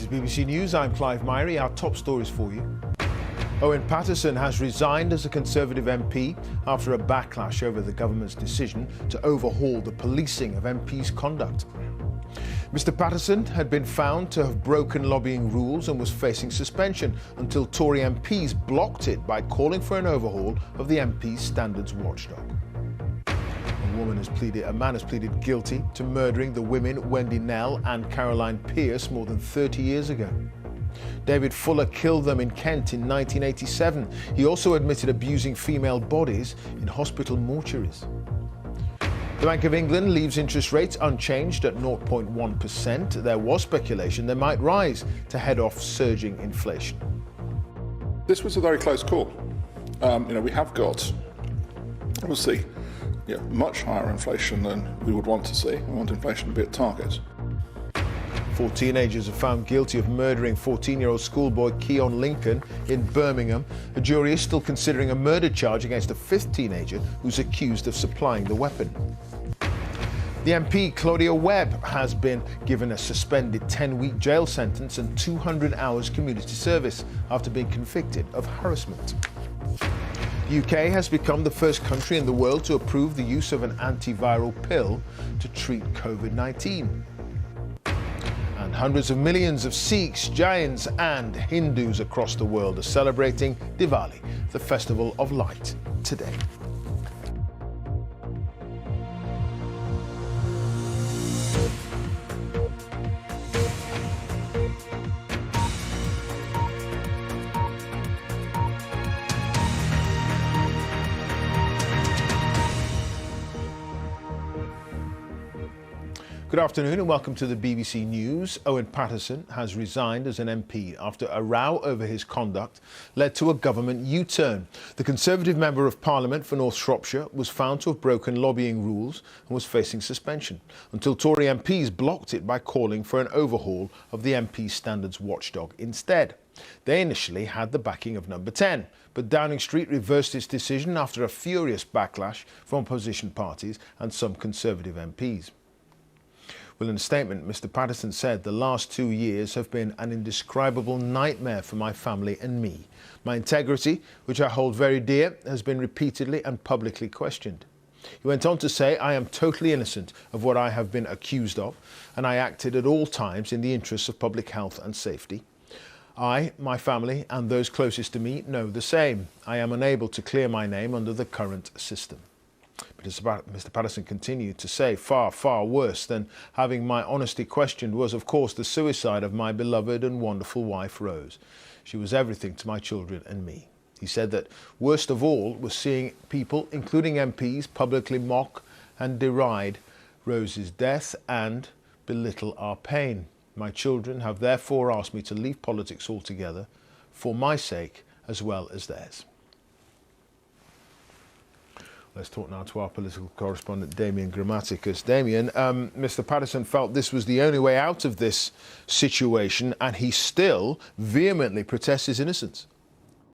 is BBC News. I'm Clive Myrie. Our top stories for you. Owen Paterson has resigned as a Conservative MP after a backlash over the government's decision to overhaul the policing of MPs' conduct. Mr. Paterson had been found to have broken lobbying rules and was facing suspension until Tory MPs blocked it by calling for an overhaul of the MP's standards watchdog. A man has pleaded guilty to murdering the women Wendy Nell and Caroline Pierce more than 30 years ago. David Fuller killed them in Kent in 1987. He also admitted abusing female bodies in hospital mortuaries. The Bank of England leaves interest rates unchanged at 0.1%. There was speculation they might rise to head off surging inflation. This was a very close call. We have got, obviously, much higher inflation than we would want to see. We want inflation to be at target. 4 teenagers are found guilty of murdering 14-year-old schoolboy Keon Lincoln in Birmingham. A jury is still considering a murder charge against a 5th teenager who's accused of supplying the weapon. The MP, Claudia Webb, has been given a suspended 10-week jail sentence and 200 hours community service after being convicted of harassment. The UK has become the first country in the world to approve the use of an antiviral pill to treat COVID-19. And hundreds of millions of Sikhs, Jains and Hindus across the world are celebrating Diwali, the festival of light, today. Good afternoon and welcome to the BBC News. Owen Paterson has resigned as an MP after a row over his conduct led to a government U-turn. The Conservative Member of Parliament for North Shropshire was found to have broken lobbying rules and was facing suspension until Tory MPs blocked it by calling for an overhaul of the MP standards watchdog instead. They initially had the backing of Number 10, but Downing Street reversed its decision after a furious backlash from opposition parties and some Conservative MPs. Well, in a statement, Mr. Paterson said, "The last 2 years have been an indescribable nightmare for my family and me. My integrity, which I hold very dear, has been repeatedly and publicly questioned." He went on to say, "I am totally innocent of what I have been accused of, and I acted at all times in the interests of public health and safety. I, my family, and those closest to me know the same. I am unable to clear my name under the current system." But Mr. Paterson continued to say, "Far, far worse than having my honesty questioned was, of course, the suicide of my beloved and wonderful wife, Rose. She was everything to my children and me." He said that worst of all was seeing people, including MPs, publicly mock and deride Rose's death and belittle our pain. "My children have therefore asked me to leave politics altogether, for my sake as well as theirs." Let's talk now to our political correspondent, Damien Grammaticus. Damien, Mr. Paterson felt this was the only way out of this situation, and he still vehemently protests his innocence.